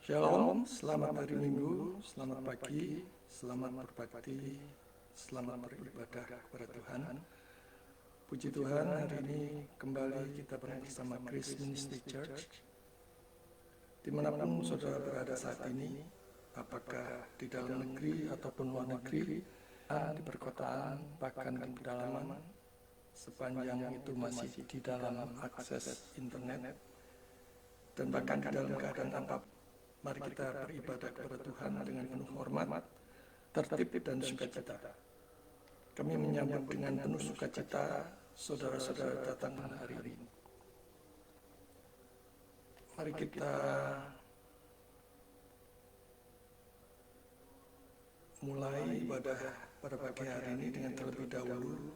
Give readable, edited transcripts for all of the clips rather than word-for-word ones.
Shalom, selamat hari Minggu, selamat pagi, selamat berbakti, selamat beribadah kepada Tuhan. Puji Tuhan, hari ini kembali kita bersama Grace Ministry Church. Dimanapun saudara berada saat ini, apakah di dalam negeri ataupun luar negeri, di perkotaan, bahkan di pedalaman, sepanjang itu masih di dalam akses internet, dan bahkan di dalam keadaan apapun, mari kita beribadah kepada Tuhan dengan penuh hormat, tertib dan sukacita. Kami menyambut dengan penuh sukacita saudara-saudara datang hari ini. Mari kita mulai ibadah pada pagi hari ini dengan terlebih dahulu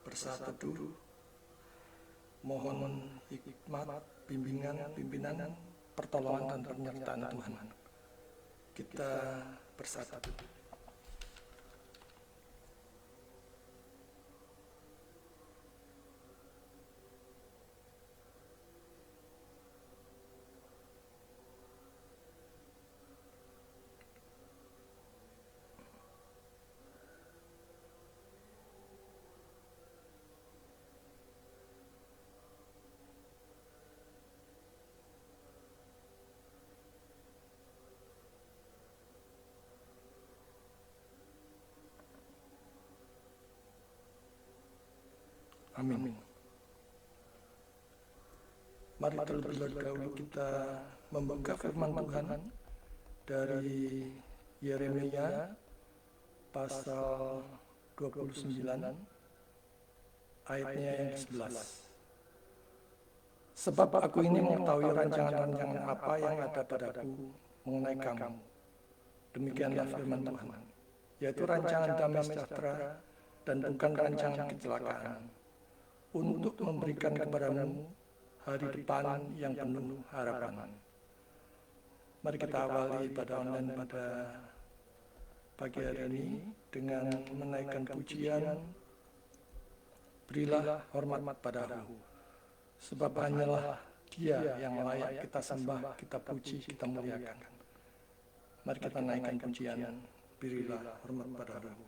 bersaat teduh. Mohon hikmat, pimpinan, pertolongan dan penyertaan Tuhan. Kita bersatu. Amin. Mari terlebih dahulu kita membuka firman Tuhan dari Yeremia pasal 29 ayatnya yang ke-11. Sebab aku ini mengetahui rancangan-rancangan apa yang ada padaku mengenai kamu. Demikianlah firman Tuhan, yaitu rancangan damai sejahtera dan bukan rancangan kecelakaan, untuk memberikan kepadamu hari depan yang penuh harapan. Mari kita awali ibadah online pada pagi hari ini dengan menaikkan pujian, berilah hormat padaku, sebab hanyalah Dia yang layak kita sembah, kita puji, kita muliakan. Mari kita naikkan pujian, berilah hormat padaku.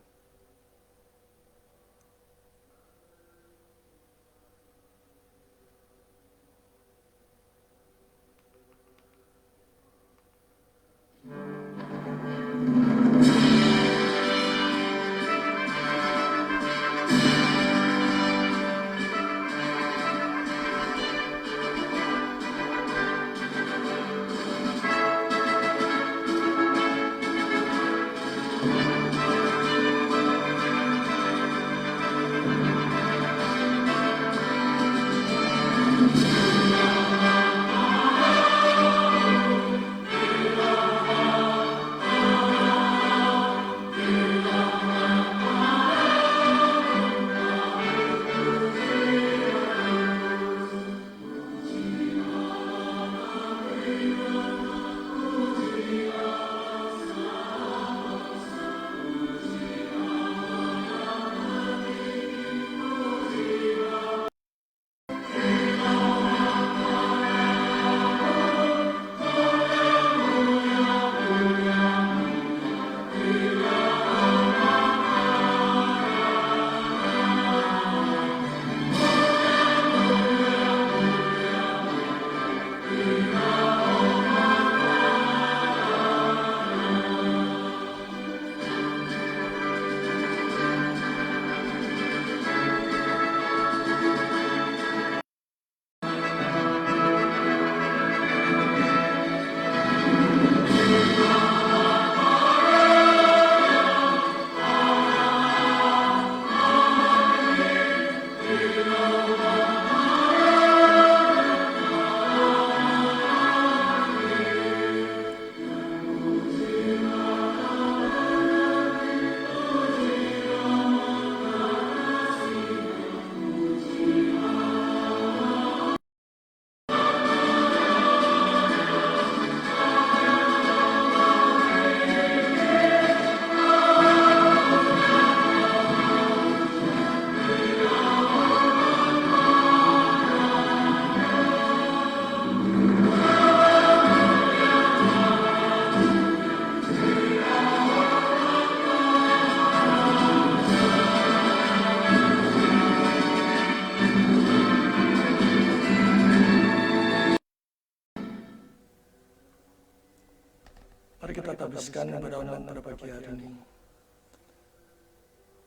Mari kita habiskan ibadah online pada pagi hari ini.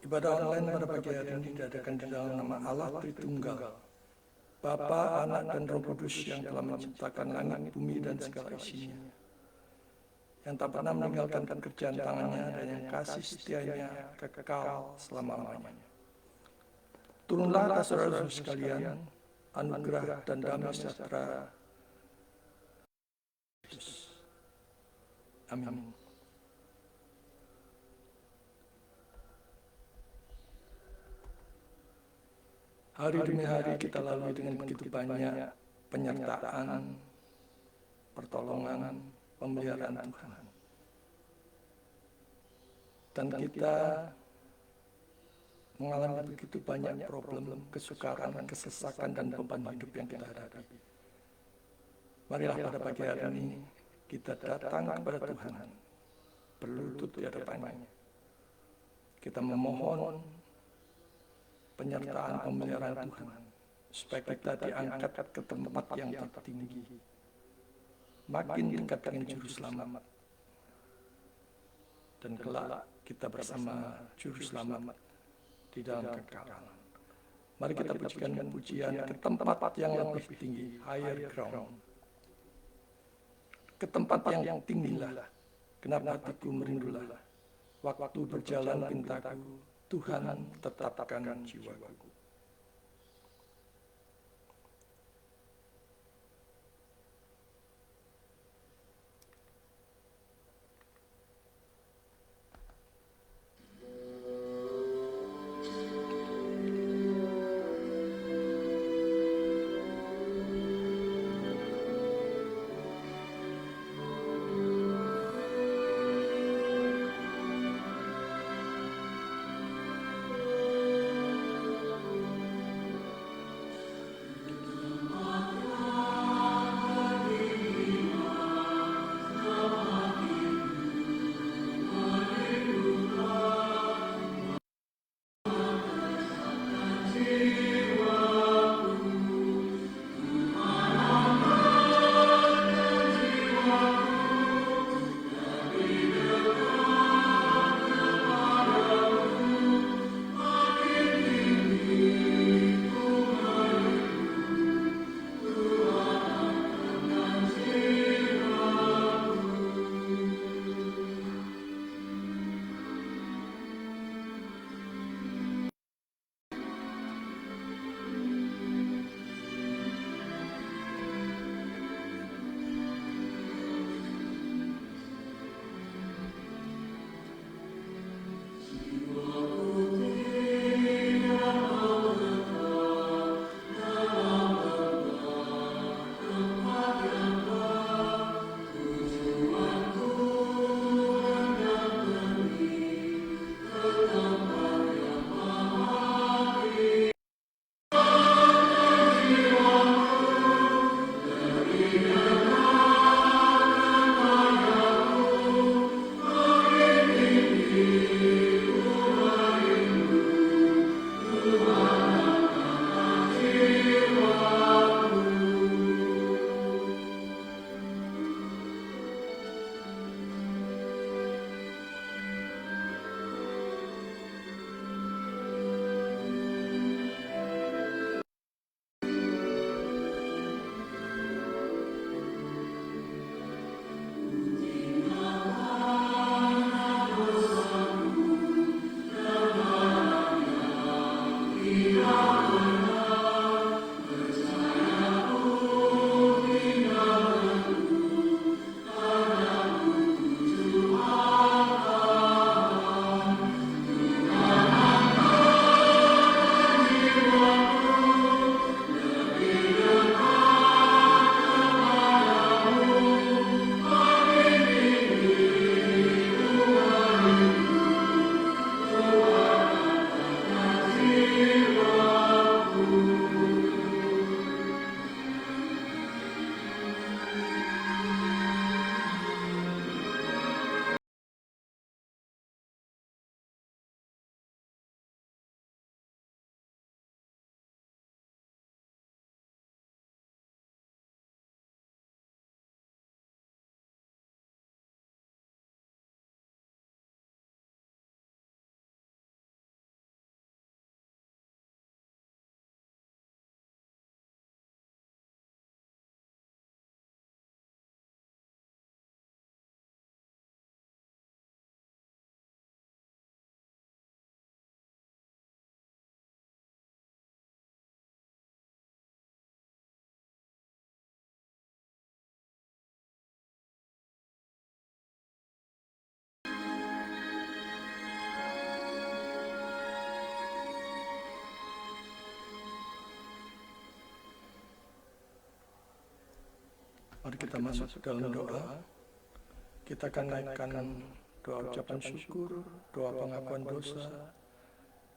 Ibadah online pada pagi hari ini diadakan di dalam nama Allah Tritunggal, Bapa, Anak, dan Roh Kudus yang telah menciptakan langit, bumi, dan segala isinya, yang tak pernah meninggalkan pekerjaan tangannya dan yang kasih setianya kekal selama-lamanya. Turunlah saudara-saudara sekalian, anugerah dan damai sejahtera. Amin. Hari demi hari kita lalui dengan begitu banyak penyertaan, pertolongan, pemeliharaan Tuhan. Dan kita mengalami begitu banyak problem, kesukaran, kesesakan, dan beban hidup yang kita hadapi. Marilah pada pagi hari ini kita datang kepada Tuhan, berlutut di hadapannya. Kita memohon penyertaan pemeliharaan Tuhan, supaya kita diangkat ke tempat yang tertinggi, makin dekat dengan Juru Selamat, dan kelak kita bersama Juru Selamat di dalam kekekalan. Mari kita pujikan dengan pujian ke tempat yang lebih tinggi, higher ground. Ke tempat yang tinggilah, kenapa hatiku merindulah, waktu berjalan pintaku, Tuhan tetapkan jiwaku. Mari kita masuk dalam doa. Kita akan naikkan doa ucapan syukur, doa pengakuan dosa.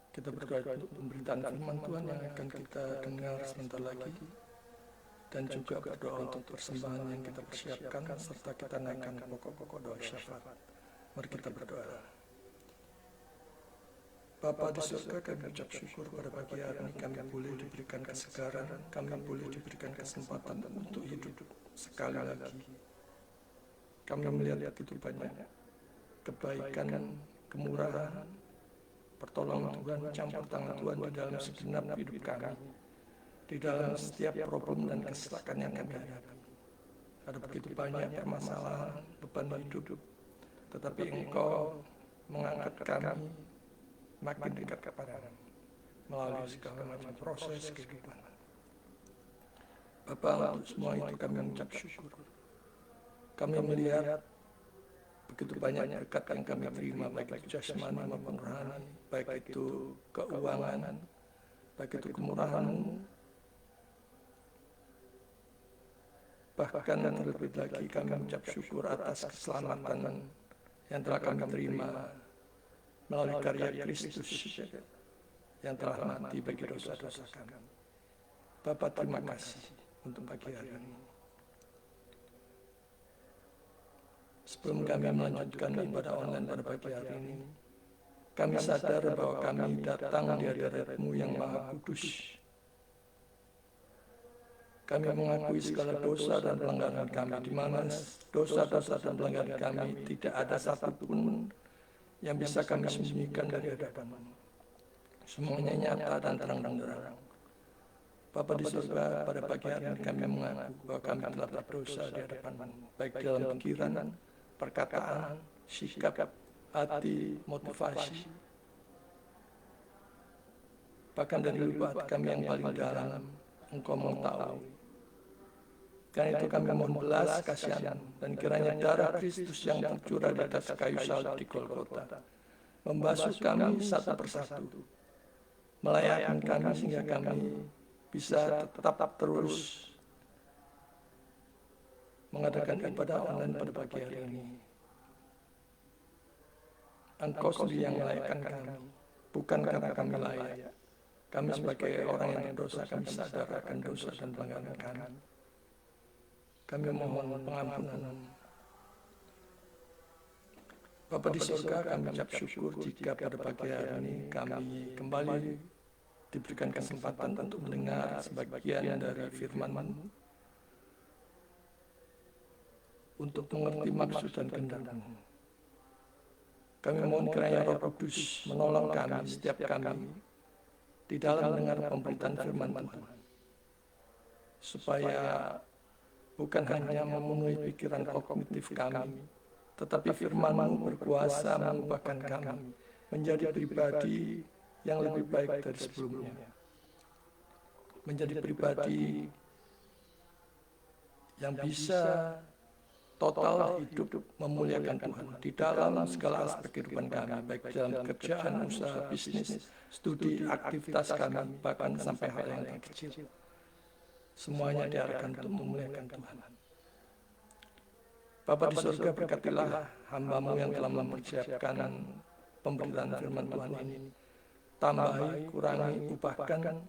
Kita berdoa untuk pemberitaan firman Tuhan yang akan kita dengar sebentar lagi. Dan juga berdoa untuk persembahan yang kita persiapkan, serta kita naikkan pokok-pokok doa syafaat. Mari kita berdoa. Bapa di surga, kami ucap syukur pada pagi hari ini kami boleh diberikan kesegaran, kami boleh diberikan kesempatan untuk hidup sekali lagi. Kami melihat begitu banyak kebaikan, kemurahan, pertolongan Tuhan, campur tangan Tuhan di dalam segenap hidup kami, di dalam setiap problem dan kesesakan yang kami hadapi. Ada begitu banyak permasalahan, beban hidup, tetapi Engkau mengangkat kami makin dekat kepadamu melalui segala macam proses kehidupan. Bapa, untuk semua itu kami mengucap syukur. Kami melihat begitu banyak berkat yang kami terima, baik itu jasmani maupun rohani, baik itu keuangan, baik itu kemurahan-Mu. Bahkan terlebih lagi kami mengucap syukur atas keselamatan yang telah kami terima melalui karya Kristus yang telah mati bagi dosa-dosa kami. Bapa, terima kasih untuk pagi hari ini. Sebelum kami melanjutkan ibadah online pada pagi hari ini, kami sadar bahwa kami datang di hadirat-Mu yang Maha Kudus. Kami mengakui segala dosa dan pelanggaran kami, di mana dosa-dosa dan pelanggaran kami tidak ada satupun yang bisa kami sembunyikan dari hadapan-Mu. Semuanya nyata dan terang benderang. Bapa di surga, pada pagi hari ini kami mengaku bahwa kami telah berdosa di hadapan-Mu, baik dalam pikiran, perkataan, sikap, hati, motivasi, bahkan dari lubuk hati kami yang paling dalam, Engkau mengetahui. Karena itu kami mohon belas kasihan dan kiranya darah Kristus yang tercurah di atas kayu salib di Golgota membasuh kami satu persatu, melayakkan kami sehingga kami bisa tetap terus mengadakan ibadah online pada pagi hari ini. Engkau sendiri yang melayakkan kami, bukan karena kami layak. Kami sebagai orang yang berdosa, kami sadar akan dosa dan pelanggaran kami. Kami mohon pengampunan. Bapa di surga, kami ucap syukur jika pada pagi hari ini kami kembali diberikan kesempatan untuk mendengar sebagian dari firman-Mu, untuk mengerti maksud dan kehendak-Mu. Kami mohon kiranya Roh Kudus menolong kami, setiap kami, di dalam mendengar pemberitaan firman Tuhan, supaya bukan hanya memenuhi pikiran kognitif kami, tetapi firman-Mu berkuasa mengubahkan kami menjadi pribadi yang lebih baik dari sebelumnya. Menjadi pribadi yang bisa total hidup memuliakan Tuhan di dalam segala aspek kehidupan kami, baik dalam pekerjaan, usaha, bisnis, studi, aktivitas kami, bahkan sampai hal yang terkecil. Semuanya diarahkan untuk memuliakan Tuhan. Bapa di surga, berkatilah hamba-Mu yang telah mempersiapkan pemberitaan firman Tuhan ini. Tambahi, kurangi, ubahkan,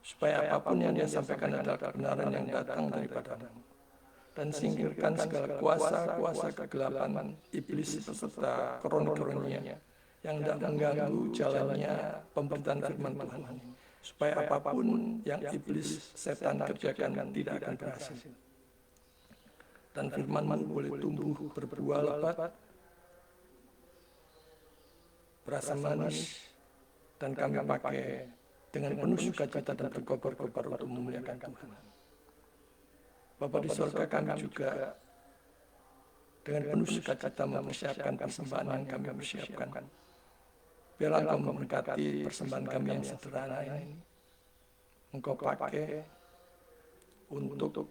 supaya apapun yang dia sampaikan adalah kebenaran yang datang daripada-Mu. Dan singkirkan segala kuasa-kuasa kegelapan iblis beserta kroni-kroninya yang hendak mengganggu jalannya pemberitaan firman Tuhan ini, supaya apapun yang iblis setan kerjakan tidak akan berhasil. Dan firman-Mu boleh tumbuh berbuah lebat, berasa manis, dan kami pakai dengan penuh sukacita dan berkobar-kobar untuk memuliakan Tuhan. Bapa di surga, kami juga dengan penuh sukacita mempersiapkan persembahan yang kami persiapkan. Biarlah Engkau memberkati persembahan kami yang sederhana ini. Engkau pakai untuk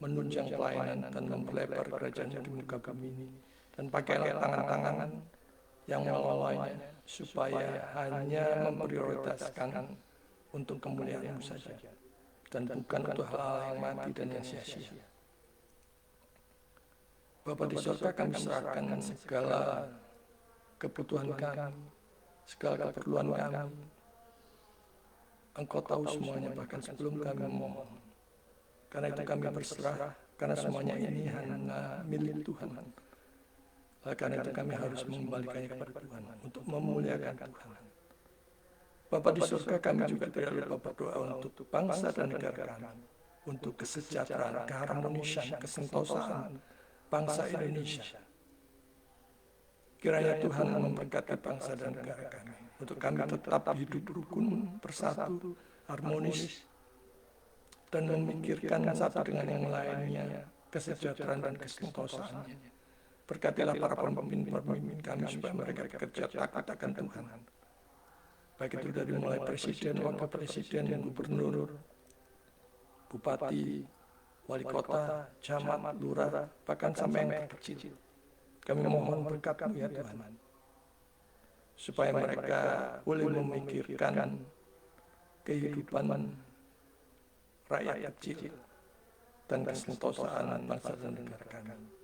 menunjang pelayanan dan memperlebar kerajaan di muka bumi ini. Dan pakailah tangan-tangan yang mengelolanya, supaya hanya memprioritaskan untuk kemuliaan-Mu saja, dan bukan untuk hal-hal yang mati dan yang sia-sia. Bapa di surga, kami serahkan segala kebutuhan kami, segala keperluan kami. Engkau tahu semuanya bahkan sebelum kami memohon. Karena itu kami berserah, karena semuanya ini hanya milik Tuhan. Karena itu kami harus mengembalikannya kepada Tuhan untuk memuliakan Tuhan. Bapa di surga, kami juga tidak lupa berdoa untuk bangsa dan negara kami, untuk kesejahteraan, keharmonisan, kesentosaan bangsa Indonesia. Kiranya Tuhan memberkati bangsa dan negara kami, untuk kami tetap hidup rukun, bersatu, harmonis, dan memikirkan satu dengan yang lainnya kesejahteraan dan kesentosaannya. Berkatilah para pemimpin-pemimpin kami supaya mereka bekerja takut akan Tuhan. Baik itu dari mulai presiden, wakil presiden, gubernur, bupati, wali kota, camat, lurah, bahkan sampai yang terkecil. Kami mohon berkat-Mu ya Tuhan, supaya mereka boleh memikirkan kehidupan rakyat kecil dan kesentosaan bangsa dan negara kami.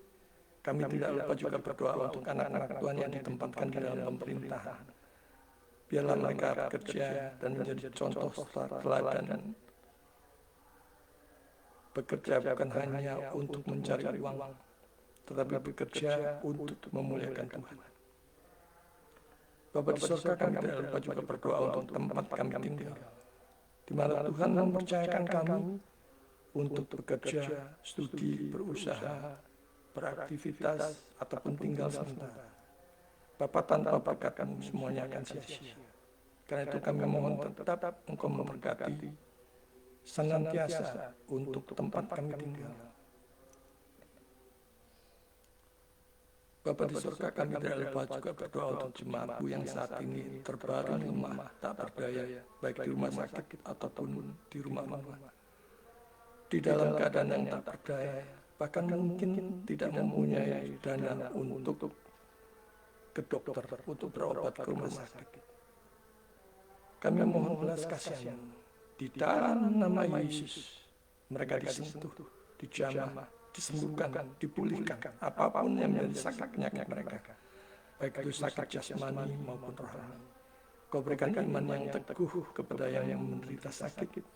Kami tidak lupa juga berdoa untuk anak-anak Tuhan yang ditempatkan di dalam pemerintahan. Biarlah mereka bekerja dan menjadi contoh teladan. Bekerja bukan hanya untuk mencari uang, tetapi bekerja untuk memuliakan Tuhan. Bapa di surga, kami tidak lupa juga berdoa untuk tempat kami tinggal, di mana Tuhan mempercayakan kami untuk bekerja, studi, berusaha, beraktivitas, ataupun tinggal sementara. Bapa, tanpa berkat-Mu semuanya akan sia-sia. Karena itu kami mohon tetap Engkau memberkati senantiasa untuk tempat kami tinggal. Bapa di surga, kami tidak lupa juga berdoa untuk jemaat-Mu yang saat ini terbaring lemah, tak berdaya, baik di rumah sakit ataupun di rumah-rumah. Di dalam keadaan yang tak berdaya, bahkan mungkin tidak mempunyai dana untuk ke dokter, untuk berobat ke rumah sakit. Kami mohon belas kasihan di dalam nama Yesus. Mereka disentuh, dijamah, disembuhkan, dipulihkan, apapun yang menjadi sakit penyakit mereka, baik itu sakit jasmani maupun rohani. Kau berikan iman yang teguh kepada yang menderita sakit.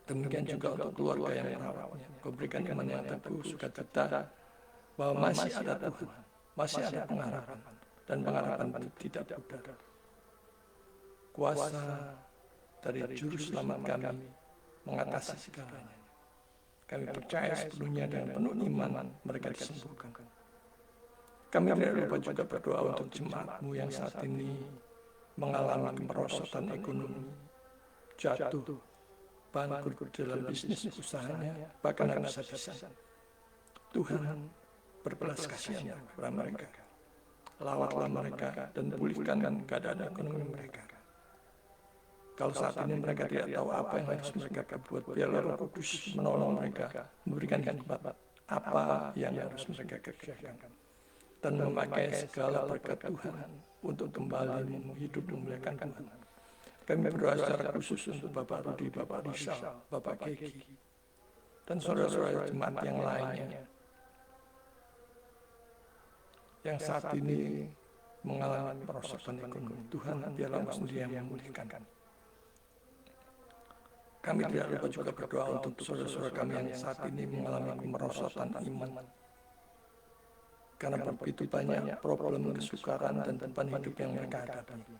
Demikian juga untuk keluarga yang merawatnya. Kau berikan iman yang teguh, sukacita, bahwa masih ada Tuhan, masih ada pengharapan, dan pengharapan itu tidak pudar. Kuasa dari Juru Selamat kami mengatasi segalanya. Kami percaya sepenuhnya dengan penuh iman mereka disembuhkan. Kami tidak lupa juga berdoa untuk jemaat-Mu yang saat ini mengalami kemerosotan ekonomi, jatuh, bangkrut dalam bisnis usahanya, bahkan habis-habisan. Tuhan, berbelas kasihan kepada mereka. Lawatlah mereka dan pulihkan keadaan ekonomi mereka. Kalau saat ini mereka tidak tahu apa yang harus mereka perbuat, biarlah Roh Kudus menolong mereka, memberikan hikmat apa yang harus mereka kerjakan, dan memakai segala berkat Tuhan untuk kembali hidup memuliakan Tuhan. Kami berdoa secara khusus untuk Bapak Rudi, Bapak Rizal, Bapak Keki, dan saudara-saudara jemaat yang lainnya yang saat ini mengalami perosotan ekonomi. Tuhan, biarlah Engkau sendiri yang memulihkan. Kami tidak lupa juga berdoa untuk saudara-saudara kami yang saat ini mengalami kemerosotan iman. Karena begitu banyak problem kesukaran dan beban hidup yang mereka hadapi.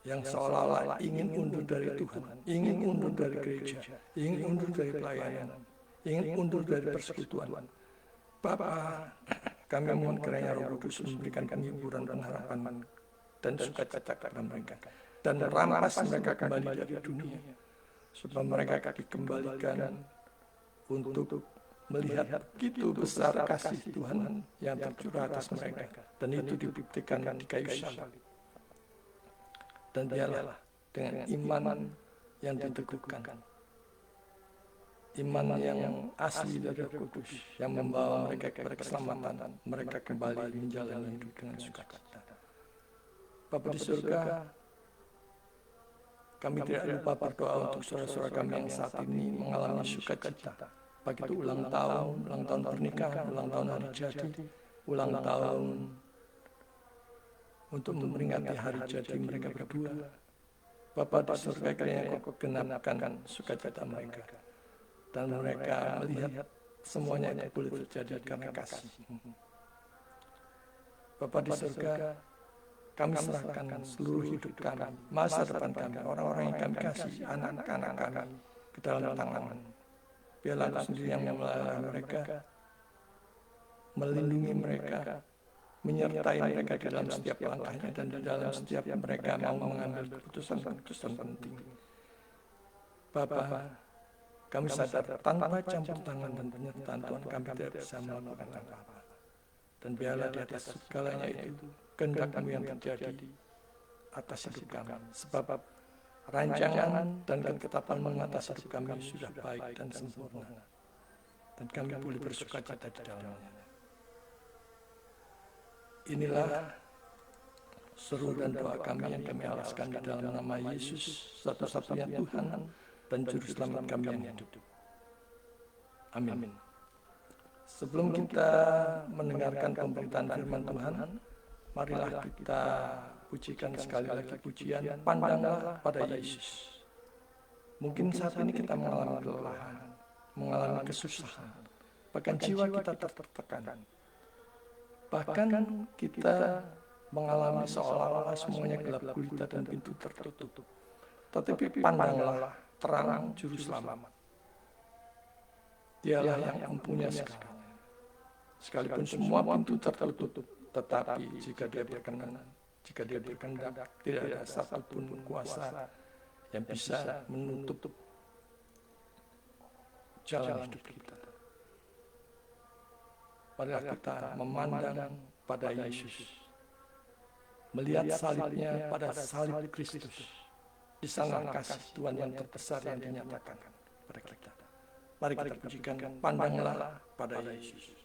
Yang seolah-olah ingin undur dari Tuhan, ingin undur dari gereja, ingin undur dari pelayanan, ingin undur dari persekutuan. Bapa, kami mohon kiranya Roh Kudus memberikan penghiburan dan harapan dan sukacita kepada mereka, dan rampas mereka kembali dari dunia, supaya mereka dikembalikan untuk melihat begitu besar kasih Tuhan yang tercurah atas mereka, dan itu dibuktikan di kayu salib. Dan biarlah dengan iman yang diteguhkan, iman yang asli dari Roh Kudus yang membawa mereka kepada keselamatan, mereka kembali menjalani hidup dengan sukacita. Bapa di surga, kami tidak lupa berdoa untuk saudara-saudara kami yang saat ini mengalami sukacita, baik itu ulang tahun pernikahan, ulang tahun hari jadi, ulang tahun untuk memperingati hari jadi mereka berdua. Bapa di surga kiranya Kau genapkan sukacita mereka, dan mereka melihat semuanya itu boleh terjadi karena kasih. Bapa di surga, kami serahkan seluruh hidup kami, masa depan kami, orang-orang yang kami kasih, anak-anak kami ke dalam tangan. Biarlah Engkau sendiri yang memelihara mereka, melindungi mereka, menyertai mereka di dalam setiap langkahnya dan di dalam setiap mereka mau mengambil keputusan-keputusan penting. Bapa, kami sadar tanpa campur tangan dan penyertaan Tuhan kami tidak bisa melakukan apa-apa. Dan biarlah di atas segalanya itu kehendak-Mu yang terjadi atas hidup kami. Sebab rancangan dan ketetapan mengatasi hidup kami sudah baik dan sempurna. Dan kami boleh bersukacita di dalamnya. Inilah seru dan doa kami yang kami alaskan di dalam nama Yesus, satu-satunya Tuhan dan Juru Selamat kami yang hidup. Amin. Sebelum kita mendengarkan pemberitaan firman Tuhan, marilah kita pujikan sekali lagi pujian, pandanglah pada Yesus. Mungkin saat ini kita mengalami kelelahan, mengalami kesusahan, bahkan jiwa kita tertekan. Bahkan kita mengalami seolah-olah semuanya gelap gulita dan pintu tertutup. Tetapi pandanglah terang Juru Selamat. Dialah yang mempunyai segalanya. Sekalipun semua pintu tertutup, tetapi jika Dia berkenan, jika Dia berkehendak, tidak ada satupun kuasa yang bisa menutup jalan hidup kita. Marilah kita memandang pada Yesus, melihat salibnya pada salib Kristus. Di sana kasih Tuhan yang terbesar yang dinyatakan pada kita. Mari kita pujikan, pandanglah pada Yesus.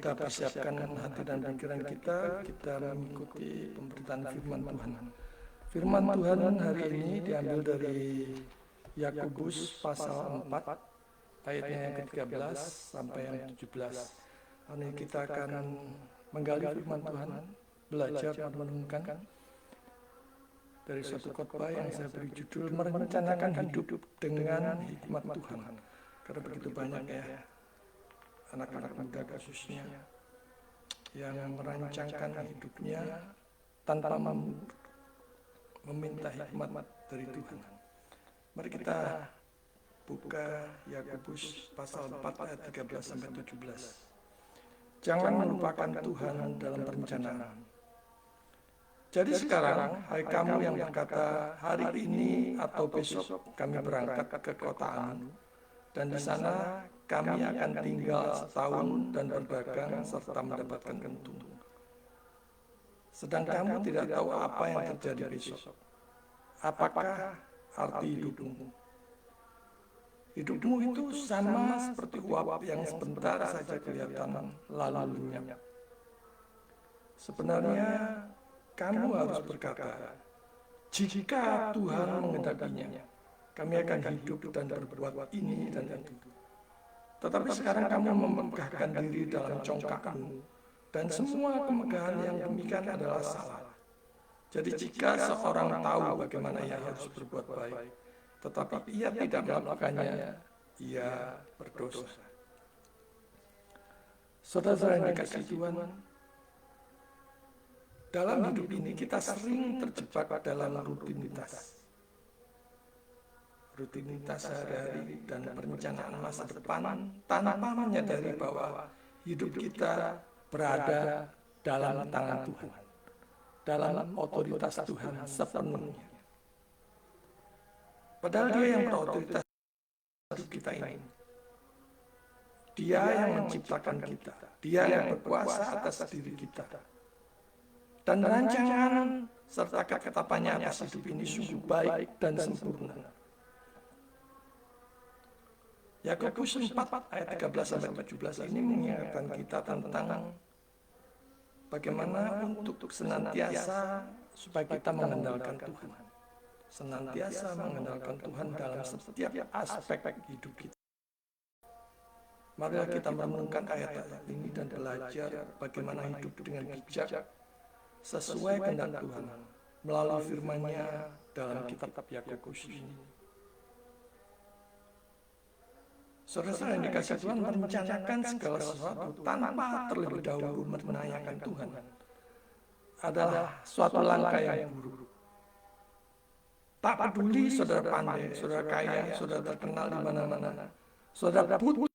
kita persiapkan hati dan pikiran kita mengikuti pemberitaan firman Tuhan. Firman Tuhan hari ini diambil dari Yakobus pasal 4, ayatnya yang ke-13 sampai yang 17. Hari ini kita akan menggali firman Tuhan, belajar merenungkan dari suatu khotbah yang saya beri judul merencanakan hidup dengan hikmat Tuhan. Karena begitu banyak ya anak-anak muda khususnya yang merancangkan hidupnya tanpa meminta hikmat dari Tuhan. Mari kita buka Yakobus pasal 4 ayat 13 sampai 17. Jangan melupakan Tuhan dalam perencanaan. Jadi sekarang, hai kamu yang berkata, hari ini atau besok kami berangkat ke kota Anu, dan di sana kami akan tinggal setahun dan berdagang serta mendapatkan untung. Sedang kamu tidak tahu apa yang terjadi besok. Apakah arti hidupmu? Hidupmu itu sama seperti uap yang sebentar saja kelihatan lalu lenyap. Sebenarnya kamu harus berkata, jika Tuhan menghendakinya, kami akan hidup dan berbuat ini dan itu. Tetapi sekarang kamu memegahkan diri dalam congkakmu, dan semua kemegahan yang demikian adalah salah. Jadi jika seorang tahu bagaimana ia harus berbuat baik, tetapi ia tidak melakukannya, ia berdosa. Saudara-saudara yang dikasihi Tuhan, dalam hidup ini kita sering terjebak dalam rutinitas sehari-hari dan perencanaan masa depan tanpa menyadari bahwa hidup kita berada dalam tangan Tuhan, dalam otoritas Tuhan sepenuhnya. Padahal Dia yang berotoritas hidup kita ini. Dia yang menciptakan kita, Dia yang berkuasa atas diri kita. Dan rancangan serta ketetapannya atas hidup ini sungguh baik dan sempurna. Yakobus 4 ayat 13 sampai 17 ini mengingatkan kita tentang bagaimana untuk senantiasa supaya kita mengandalkan Tuhan. Senantiasa mengandalkan Tuhan dalam setiap aspek hidup kita. Marilah kita merenungkan ayat-ayat ini dan belajar bagaimana hidup dengan bijak sesuai kehendak Tuhan melalui firman-Nya dalam kitab Yakobus ini. Saudara yang dikasihi Tuhan, merencanakan segala sesuatu tanpa terlebih dahulu menanyakan Tuhan adalah suatu langkah yang buruk. Tak peduli saudara pandai, saudara kaya, saudara terkenal di mana-mana, saudara butuh,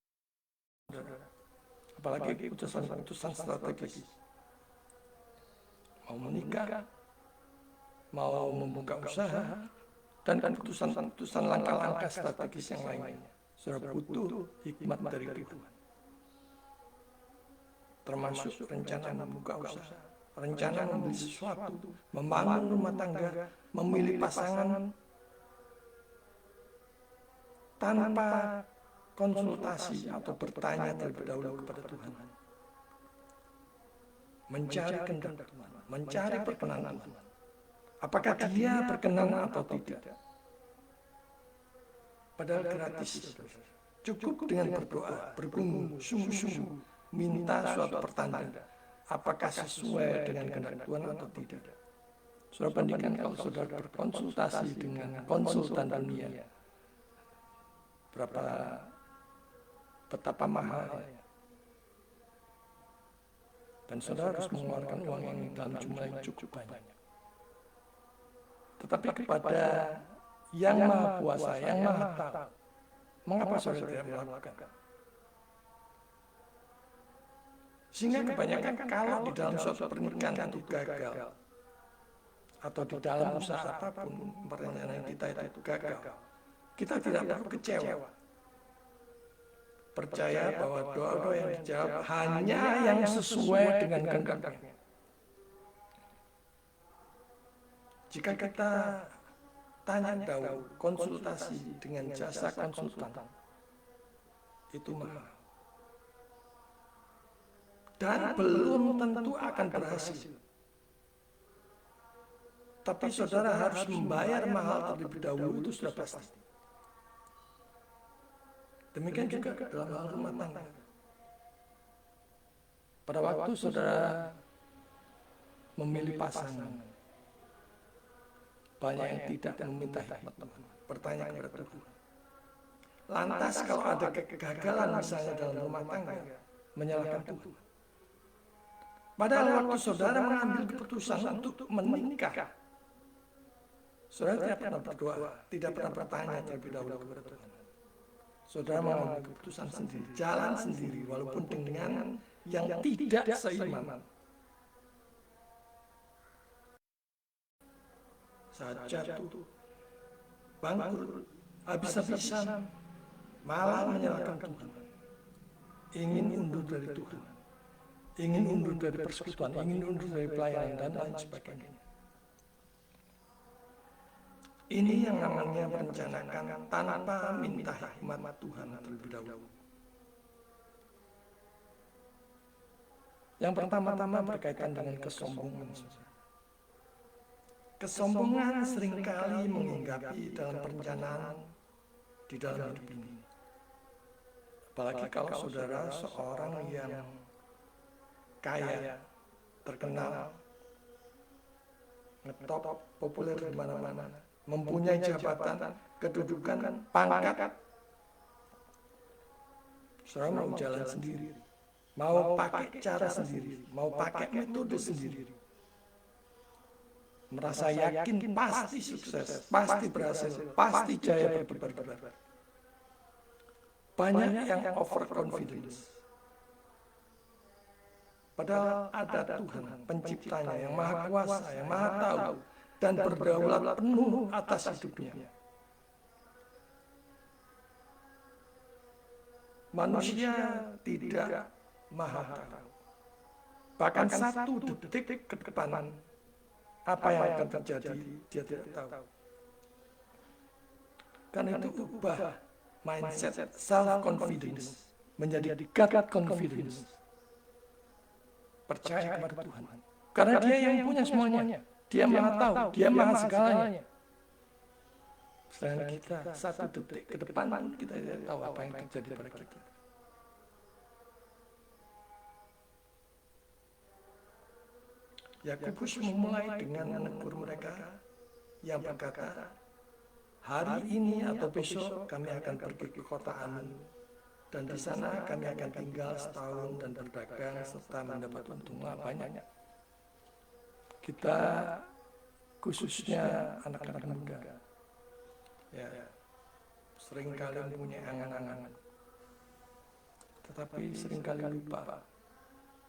apalagi keputusan strategis. Mau menikah, mau membuka usaha, dan keputusan langkah-langkah strategis yang lainnya. Saudara butuh hikmat dari Tuhan. Termasuk rencana membuka usaha, rencana membeli sesuatu, membangun rumah tangga, memilih pasangan, tanpa konsultasi atau bertanya terlebih dahulu kepada Tuhan. Mencari kehendak Tuhan, mencari perkenan Tuhan. Apakah Dia berkenan atau tidak? Padahal gratis. Cukup dengan berdoa, bergumul, sungguh-sungguh, minta suatu pertanda. Apakah sesuai dengan kehendak Tuhan atau tidak? Saudara bandingkan kalau saudara berkonsultasi dengan konsultan dunia, betapa mahalnya. Dan saudara harus mengeluarkan uang yang dalam jumlah yang cukup banyak. Tetapi kepada Yang Maha Kuasa, Yang Maha Tahu, mengapa saudara tidak melakukan? Sehingga kebanyakan kalau di dalam suatu pernikahan itu gagal, atau di dalam usaha apapun perencanaan kita itu gagal, kita tidak perlu kecewa. Percaya bahwa doa-doa yang dijawab hanya yang sesuai dengan kehendak-Nya. Jika kita tanya dahulu, konsultasi dengan jasa konsultan, itu mahal. dan belum tentu akan berhasil. Tapi saudara harus membayar mahal terlebih dahulu, itu sudah pasti. Demikian juga dalam hal rumah tangga. Pada waktu saudara memilih pasangan, banyak yang tidak meminta hikmat Tuhan, bertanya kepada Tuhan. Lantas kalau ada kegagalan misalnya dalam rumah tangga, menyalahkan Tuhan. Padahal waktu saudara mengambil keputusan untuk menikah, saudara tidak pernah berdoa, tidak pernah bertanya terlebih dahulu kepada Tuhan. Saudara mengambil keputusan sendiri, jalan sendiri, walaupun dengan yang tidak seiman. Saat jatuh, bangkrut, habis-habisan, malah menyalahkan Tuhan. Ingin undur dari Tuhan, ingin undur dari persekutuan, ingin undur dari pelayanan, dan lain sebagainya. Ini yang namanya merencanakan tanpa minta hikmat Tuhan terlebih dahulu. Yang pertama-tama berkaitan dengan kesombongan. Kesombongan seringkali menghinggapi dalam perencanaan di dalam hidup ini. Apalagi kalau saudara seorang yang kaya, terkenal, ngetop, populer di mana-mana, mempunyai jabatan, kedudukan, pangkat. Saudara mau jalan sendiri, mau pakai cara sendiri, mau pakai metode sendiri. Merasa yakin pasti sukses, pasti berhasil, pasti jaya berdebar-debar. Banyak yang overconfidence. Padahal ada Tuhan, penciptanya, yang maha kuasa, yang maha tahu, dan berdaulat penuh atas hidupnya. Manusia tidak maha tahu. Bahkan satu detik ke depan, apa yang akan terjadi, dia tidak tahu. Karena itu ubah mindset self-confidence menjadi God confidence. Percaya kepada Tuhan. Karena dia yang punya semuanya. Dia maha tahu, dia maha segalanya. Sedangkan kita satu detik ke depan kita tidak tahu apa yang terjadi pada kita. Yakobus memulai dengan menegur mereka yang berkata, hari ini atau besok kami akan pergi ke kota Anu, dan di sana kami akan tinggal setahun dan berdagang serta mendapat untung banyak. Kita khususnya anak-anak muda, ya, seringkali mempunyai angan-angan, tetapi seringkali lupa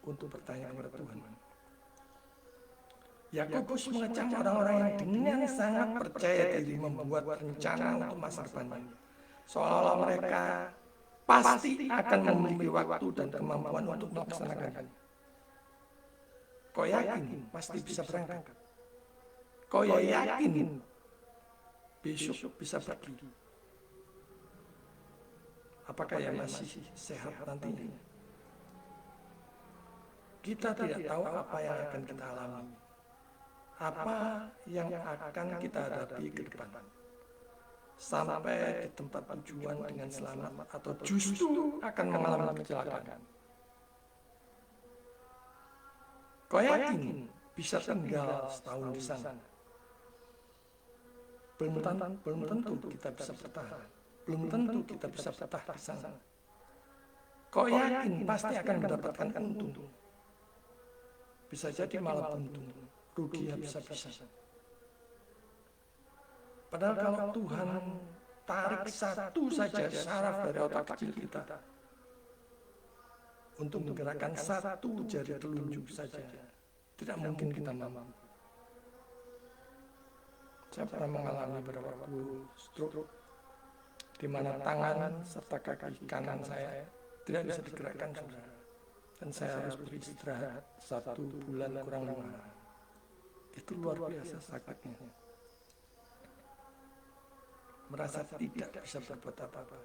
untuk bertanya kepada Tuhan. Yakobus mengecam orang-orang yang dengan sangat percaya diri membuat rencana untuk masa depannya, seolah-olah mereka pasti akan memiliki waktu dan kemampuan untuk melaksanakannya. Kau yakin pasti bisa berangkat? Kau yakin besok bisa pergi? Apakah ya masih sehat nantinya? Kita tidak tahu apa yang akan kita alami, apa yang akan kita hadapi ke depan, sampai di tempat tujuan dengan selamat atau justru akan mengalami kecelakaan. Kau yakin bisa tinggal setahun di sana? Belum tentu kita bisa bertahan. Belum tentu kita bisa betah di sana. Kau yakin pasti akan mendapatkan untung? Bisa jadi malah untung, rugi habis-habisan. Padahal kalau Tuhan tarik satu saja saraf dari otak kecil kita untuk menggerakkan satu jari telunjuk saja, tidak mungkin kita mampu. Saya pernah mengalami beberapa waktu stroke, di mana tangan serta kaki kanan saya tidak bisa digerakkan, saudara. Dan saya harus beristirahat 1 bulan kurang 5 hari. Itu luar biasa sakitnya. Merasa tidak bisa berbuat apa-apa.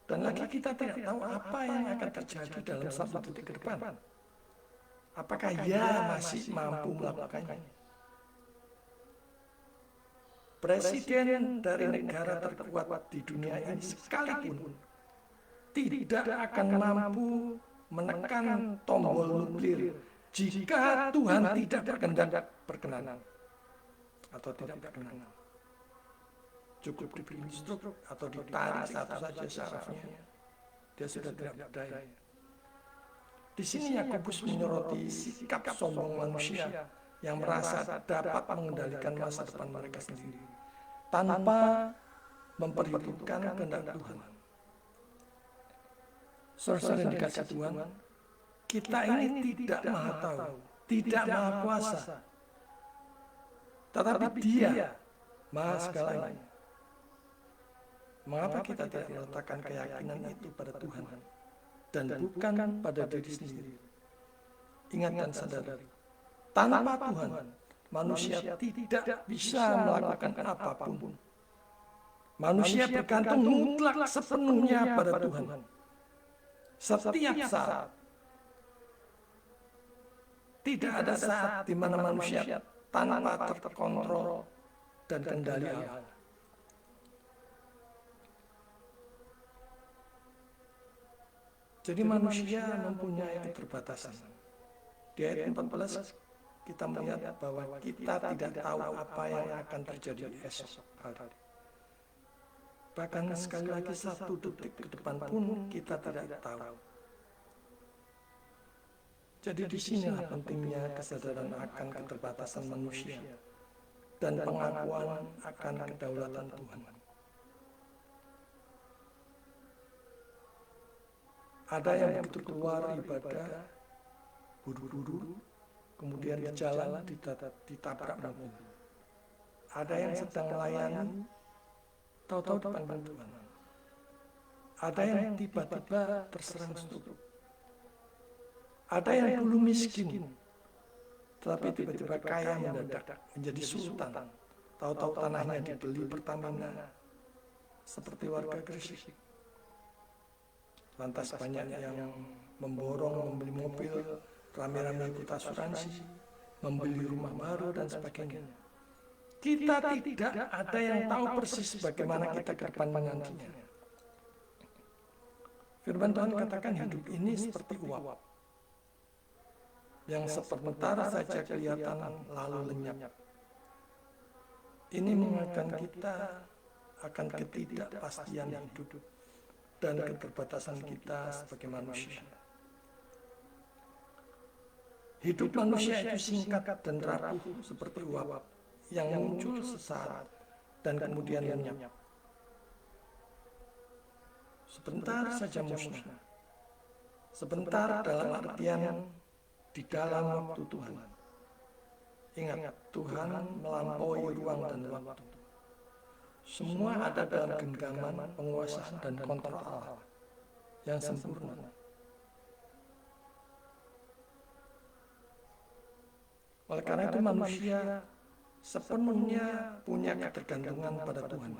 Dan lagi kita tidak tahu apa yang akan terjadi dalam 1 detik ke depan. Apakah ia masih mampu melakukannya? Presiden dari negara terkuat di dunia ini sekalipun tidak akan mampu menekan tombol nuklir jika Tuhan tidak berkenan atau tidak berkenan. Cukup diberi struk atau ditarik satu saja sarafnya, dia sudah tidak berdaya. Di sini Yakobus menyoroti sikap sombong manusia yang merasa dapat mengendalikan masa depan mereka sendiri tanpa memperhitungkan kehendak Tuhan. Saudara yang dikasih Tuhan, kita ini tidak maha tahu, tidak maha kuasa, tetapi Dia maha segalanya. Mengapa kita tidak meletakkan keyakinan itu pada Tuhan dan bukan pada diri sendiri? Ingat dan sadari, tanpa Tuhan, manusia tidak bisa melakukan apapun. Manusia bergantung mutlak sepenuhnya pada Tuhan. Setiap saat. Tidak ada saat di mana manusia tanpa terkontrol dan kendali Allah. Jadi manusia mempunyai keterbatasan. Di ayat 14 kita melihat bahwa kita tidak tahu apa yang akan terjadi esok hari. Bahkan sekali lagi 1 detik ke depan pun kita tidak tahu. Jadi di sinilah pentingnya kesadaran akan keterbatasan manusia dan pengakuan akan kedaulatan Tuhan. Ada yang begitu keluar ibadah, buru-buru, kemudian di jalan ditabrak mobil. Ada yang sedang melayani, tahu-tahu dipanggil Tuhan. Ada yang tiba-tiba terserang stroke. Ada yang dulu miskin, tetapi tiba-tiba kaya mendadak menjadi sultan. Tahu-tahu tanahnya dibeli Pertamina, seperti warga Gresik. Lantas banyak yang memborong, membeli mobil, rame-rame ikut asuransi, membeli rumah baru dan sebagainya. Kita tidak ada yang tahu persis bagaimana kita ke depan menantinya. Firman Tuhan katakan hidup ini seperti uap yang sebentar saja kelihatan lalu lenyap. Ini mengingatkan kita akan ketidakpastian hidup dan keterbatasan kita sebagai manusia. Hidup manusia itu singkat dan rapuh seperti uap yang muncul sesaat dan kemudian lenyap. Sebentar saja musnah. Sebentar dalam artian di dalam waktu Tuhan. Ingat, Tuhan melampaui ruang dan waktu. Semua ada dalam genggaman, penguasaan, dan kontrol Allah yang sempurna. Oleh karena itu manusia sepenuhnya punya ketergantungan pada Tuhan.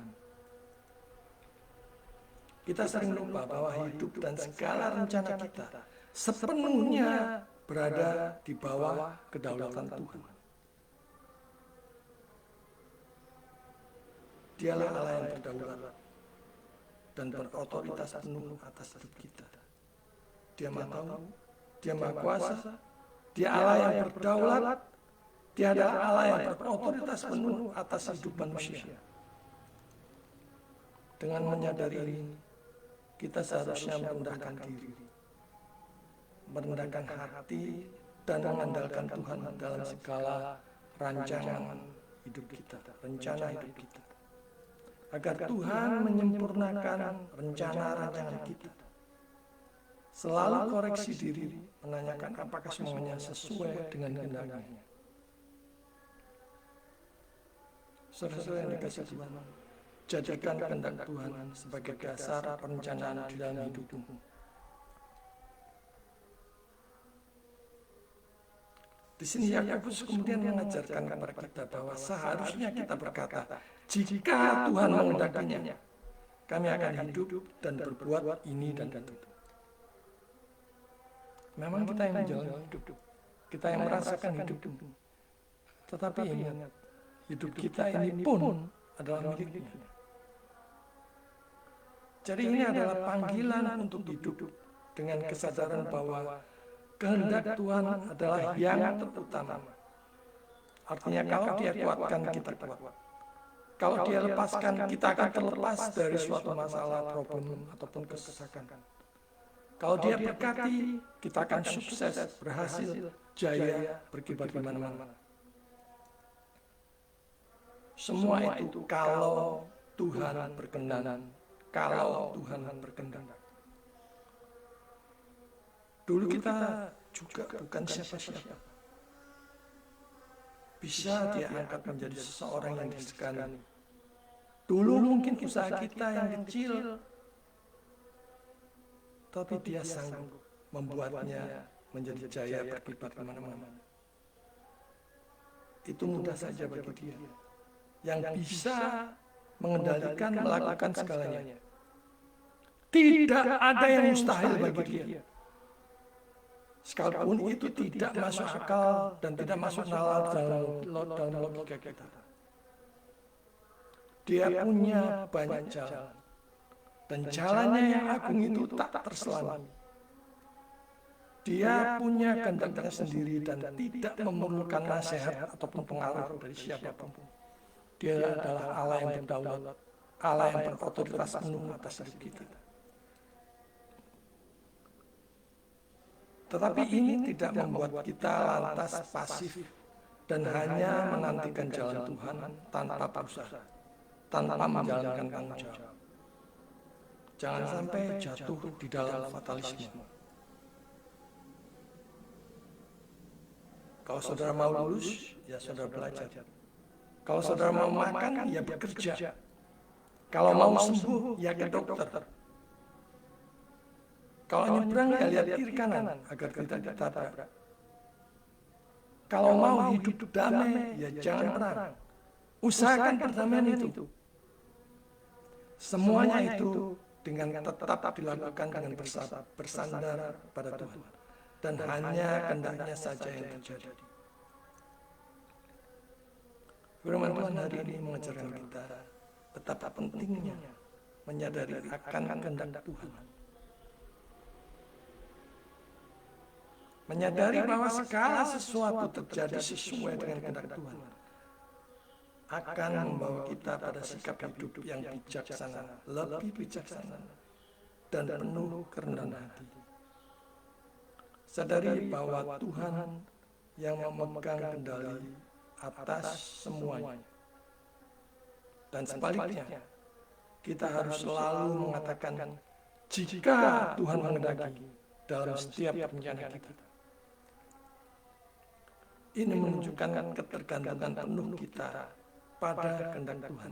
Kita sering lupa bahwa hidup dan segala rencana kita sepenuhnya berada di bawah kedaulatan Tuhan. Dialah Allah yang berdaulat dan berotoritas penuh atas hidup kita. Dia Maha Tahu, Dia Maha Kuasa, Dia Allah yang berdaulat, Dia adalah Allah yang berotoritas penuh atas hidup manusia. Dengan menyadari ini, kita seharusnya merendahkan diri, merendahkan hati, dan mengandalkan Tuhan dalam segala rancangan hidup kita, rencana hidup kita. Agar Tuhan menyempurnakan rencana-rancangan kita. Selalu koreksi diri, menanyakan apakah semuanya sesuai dengan kehendak-Nya. Saudara-saudara yang dikasihi Tuhan, jadikan kehendak Tuhan sebagai dasar perencanaan di dalam hidupmu. Di sini Yakobus kemudian mengajarkan kepada kita bahwa seharusnya kita berkata, jika Tuhan mengendakinya, kami akan hidup dan berbuat ini dan itu. Memang kita yang menjalani hidup, kita yang merasakan hidup. Tetapi ingat, hidup kita ini pun adalah miliknya. Jadi ini adalah panggilan untuk hidup dengan kesadaran bahwa kehendak Tuhan adalah yang terutama. Artinya kalau Dia kuatkan, kita kuat. Kalau Dia lepaskan, kita akan terlepas dari suatu masalah, problem, ataupun kesesakan. Kalau Dia berkati, kita akan sukses, berhasil, jaya, berkibar di mana-mana. Semua itu kalau Tuhan berkenan, kalau Tuhan berkehendak. Dulu kita juga bukan siapa-siapa. Bisa Dia angkat menjadi seseorang yang disegani. Dulu mungkin usaha kita yang kecil, tapi Dia sanggup membuatnya menjadi jaya berkibar kemana-mana. Itu mudah saja bagi Dia, yang bisa mengendalikan, melakukan segalanya. Tidak ada yang mustahil bagi Dia. Sekalipun itu tidak masuk akal dan tidak masuk nalar dalam logika kita. Dia punya banyak jalan. Dan jalannya yang agung itu tak terselami. Dia punya kehendaknya sendiri dan tidak memerlukan nasihat ataupun pengaruh dari siapapun. Dia adalah Allah yang berdaulat, Allah yang berotoritas penuh atas hidup kita. Tetapi ini tidak membuat kita lantas pasif dan hanya menantikan jalan Tuhan tanpa berusaha, tanpa menjalankan tanggung jawab. Jangan sampai jatuh di dalam fatalisme. Kalau saudara mau lulus, ya saudara belajar. Kalau saudara mau makan, ya bekerja. Kalau mau sembuh, ya ke dokter. Kalau nyebrang, ya lihat kiri kanan agar tidak ditabrak. Kalau mau hidup damai, ya jangan perang. Usahakan perdamaian itu. Semuanya itu dengan tetap dilakukan dengan bersandar pada Tuhan. Dan hanya kehendaknya saja yang terjadi. Firman Tuhan hari ini mengajarkan kita betapa pentingnya menyadari akan kehendak Tuhan. Menyadari bahwa segala sesuatu terjadi sesuai dengan kehendak Tuhan akan membawa kita pada sikap hidup yang bijaksana, lebih bijaksana dan penuh kerendahan hati. Sadari bahwa Tuhan yang memegang kendali atas semuanya. Dan sebaliknya, kita harus selalu mengatakan jika Tuhan menghendaki dalam setiap rencana kita. Ini menunjukkan ketergantungan penuh kita pada kehendak Tuhan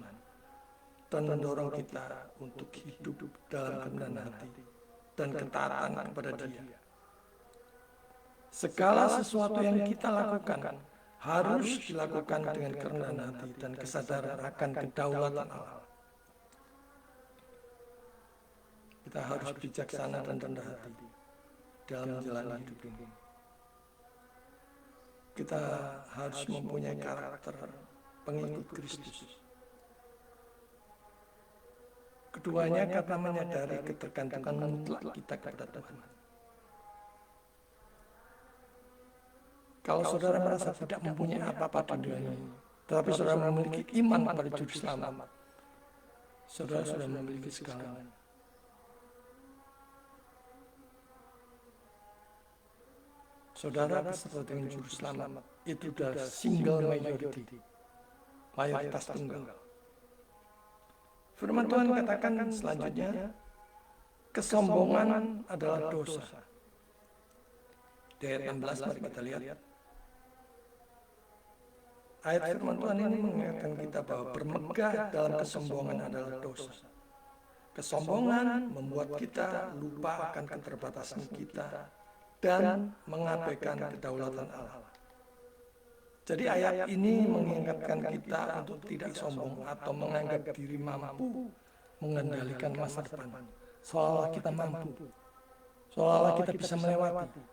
dan mendorong kita untuk hidup dalam kerendahan hati dan ketaatan kepada Dia. Segala sesuatu yang kita lakukan harus dilakukan dengan kerendahan hati dan kesadaran akan kedaulatan Allah. Kita harus bijaksana dan rendah hati dalam menjalani hidup ini. Kita harus mempunyai karakter pengikut Kristus. Keduanya karena menyadari ketergantungan mutlak kita kepada Tuhan. Kalau saudara merasa tidak mempunyai apa-apa di dunia ini, tetapi saudara memiliki iman pada Juru Selamat, saudara sudah memiliki segalanya. Saudara beserta dengan Juru Selamat itu adalah single majority, mayoritas tunggal. Firman Tuhan katakan selanjutnya, kesombongan adalah dosa. Di ayat 16 mari kita lihat. Ayat firman Tuhan ini mengingatkan kita bahwa bermegah dalam kesombongan adalah dosa. Kesombongan membuat kita lupa akan keterbatasan kita dan mengabaikan kedaulatan Allah. Jadi ayat ini mengingatkan kita untuk tidak sombong atau menganggap diri mampu mengendalikan masa depan. Seolah-olah kita mampu, seolah-olah kita bisa melewati,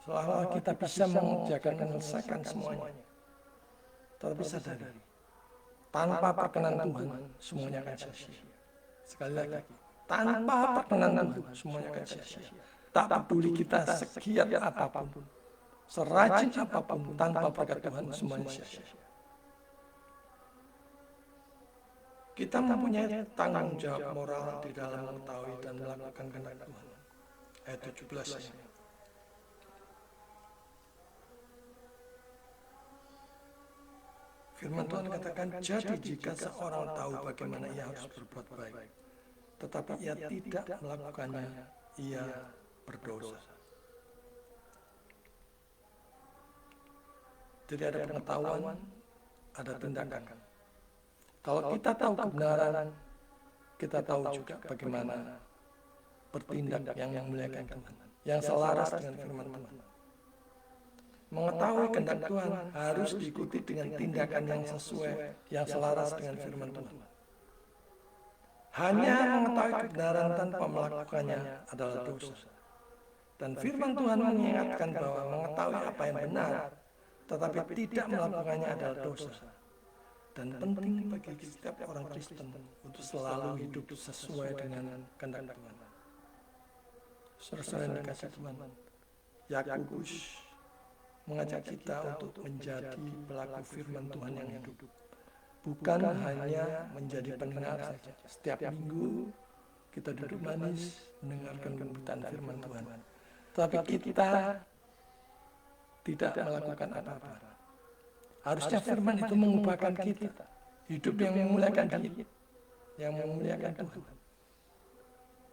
seolah-olah kita bisa mengerjakan, menyelesaikan semuanya. Tetapi sadari, tanpa perkenan Tuhan, semuanya akan sia-sia. Sekali lagi, tanpa perkenan Tuhan, semuanya akan sia-sia. Tak peduli kita segiat apapun, serajin apapun, tanpa berkat Tuhan, semuanya sia-sia. Kita mempunyai tanggung jawab moral di dalam mengetahui dan melakukan kehendak Tuhan. Ayat 17 ini. Firman Tuhan katakan, jadi jika seorang tahu bagaimana ia harus berbuat baik, tetapi ia tidak melakukannya, ia berdosa. Jadi ada pengetahuan, ada tindakan. Kalau kita tahu kebenaran, kita tahu juga bagaimana bertindak yang memuliakan Tuhan, yang selaras dengan firman Tuhan. Mengetahui kehendak Tuhan harus diikuti dengan tindakan yang sesuai, yang selaras dengan firman Tuhan. Hanya mengetahui kebenaran tanpa melakukannya adalah dosa. Dan firman Tuhan mengingatkan bahwa mengetahui apa yang benar, tetapi tidak melakukannya adalah dosa. Dan penting bagi setiap orang Kristen untuk selalu hidup sesuai dengan kehendak Tuhan. Saudara-saudara yang dikasihi Tuhan, Yakobus mengajak kita untuk menjadi pelaku firman Tuhan yang hidup. Bukan hanya menjadi pendengar saja. Setiap minggu kita duduk manis mendengarkan pemberitaan firman Tuhan. Tapi kita tidak melakukan apa-apa. Harusnya firman itu mengubahkan kita. Hidup yang memuliakan Dia, yang memuliakan Tuhan.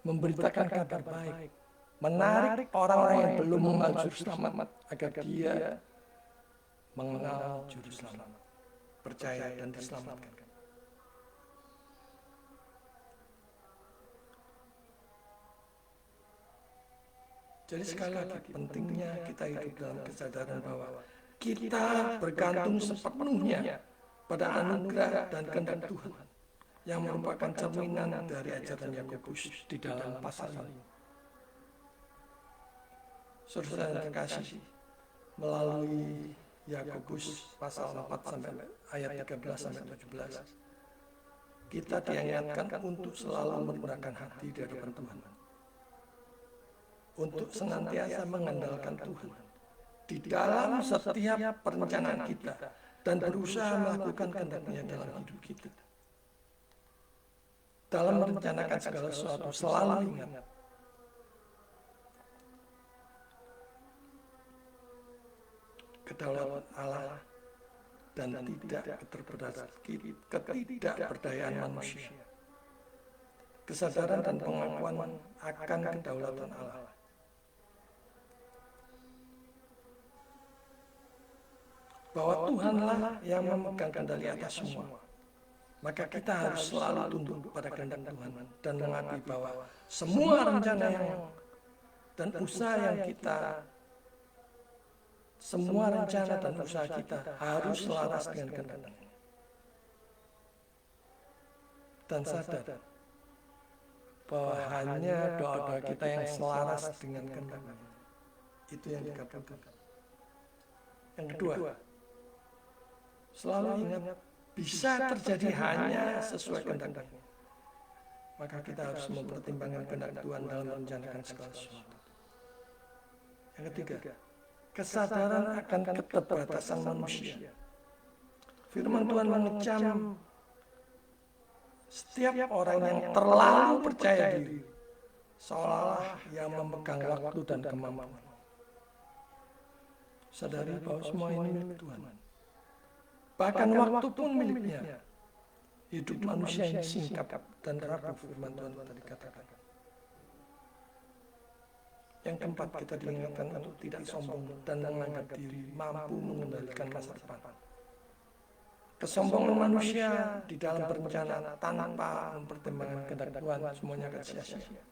Memberitakan kabar baik. Menarik orang-orang yang belum mengenal juru selamat agar dia mengenal juru selamat, percaya dan diselamatkan. Jadi sekali lagi pentingnya kita hidup dalam kesadaran bahwa kita bergantung sepenuhnya pada anugerah dan kehendak Tuhan yang merupakan cerminan dari ajaran Yakobus di dalam pasal ini. Saudara yang terkasih, melalui Yakobus pasal 4 sampai ayat 13 sampai 17, kita diingatkan untuk selalu menggunakan hati di hadapan Tuhan, untuk senantiasa mengandalkan Tuhan di dalam setiap perencanaan kita dan berusaha melakukan kehendak-Nya dalam hidup kita. Dalam merencanakan segala sesuatu selalu ingat kedaulatan Allah dan tidak ketidakberdayaan manusia. Kesadaran dan pengakuan akan kedaulatan Allah. Bahwa Tuhanlah yang memegang kendali atas semua. Maka kita harus selalu tunduk pada kehendak Tuhan dan mengakui bahwa semua rencana dan usaha yang kita, semua rencana dan usaha kita harus selaras dengan kehendak-Nya. Dan sadar bahwa hanya doa-doa kita yang selaras dengan kehendak-Nya itu yang dikabulkan. Yang kedua, selalu ingat bisa terjadi hanya sesuai kehendak-Nya. Maka kita harus mempertimbangkan kehendak Tuhan dalam merencanakan segala sesuatu. Yang ketiga, kesadaran akan keterbatasan manusia. Firman Tuhan mengecam setiap orang yang terlalu percaya diri, seolah-olah yang memegang waktu dan kemampuan. Sadari bahwa semua ini milik Tuhan. Bahkan waktu pun miliknya. Hidup manusia yang singkat dan rapuh, firman Tuhan tadi katakan. Yang keempat, kita diingatkan untuk tidak sombong dan menganggap diri mampu mengendalikan masa depan. Kesombongan manusia di dalam berencana tanpa mempertimbangkan kehendak Tuhan semuanya akan sia-sia.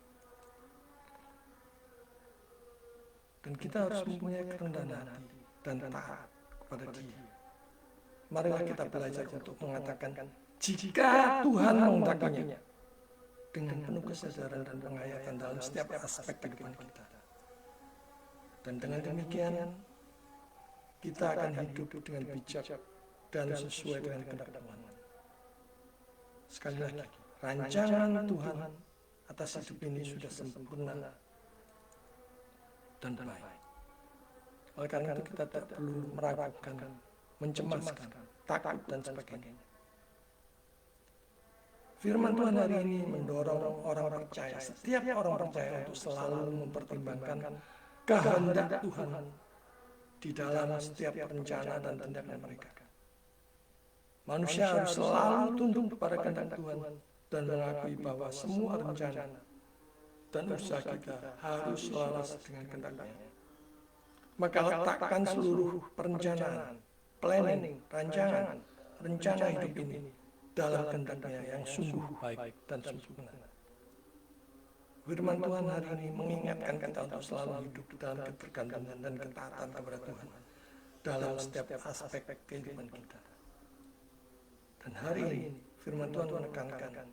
Dan kita harus mempunyai kerendahan hati dan taat kepada Dia. Marilah kita belajar untuk mengatakan Jika Tuhan menghendakinya, dengan penuh kesadaran dan penghayatan dalam setiap aspek kehidupan kita. Dan dengan demikian, kita akan hidup dengan bijak dan sesuai dengan kehendak Tuhan. Sekali lagi, rancangan Tuhan atas hidup ini sudah sempurna dan baik. Oleh karena itu kita tak perlu meragukan, mencemaskan, takut dan sebagainya. Firman Tuhan hari ini mendorong orang percaya, setiap orang percaya untuk selalu mempertimbangkan kehendak Tuhan di dalam setiap rencana dan tindakan mereka. Manusia harus selalu tunduk kepada kehendak Tuhan dan mengakui bahwa semua rencana dan usaha kita harus selaras dengan kehendak-Nya. Maka letakkan seluruh perencanaan, planning, rencana hidup ini dalam kehendak-Nya yang sungguh baik dan sempurna. Firman Tuhan hari ini mengingatkan kita untuk selalu hidup dalam ketergantungan dan ketaatan kepada Tuhan dalam setiap aspek kehidupan kita. Dan hari ini firman Tuhan menekankan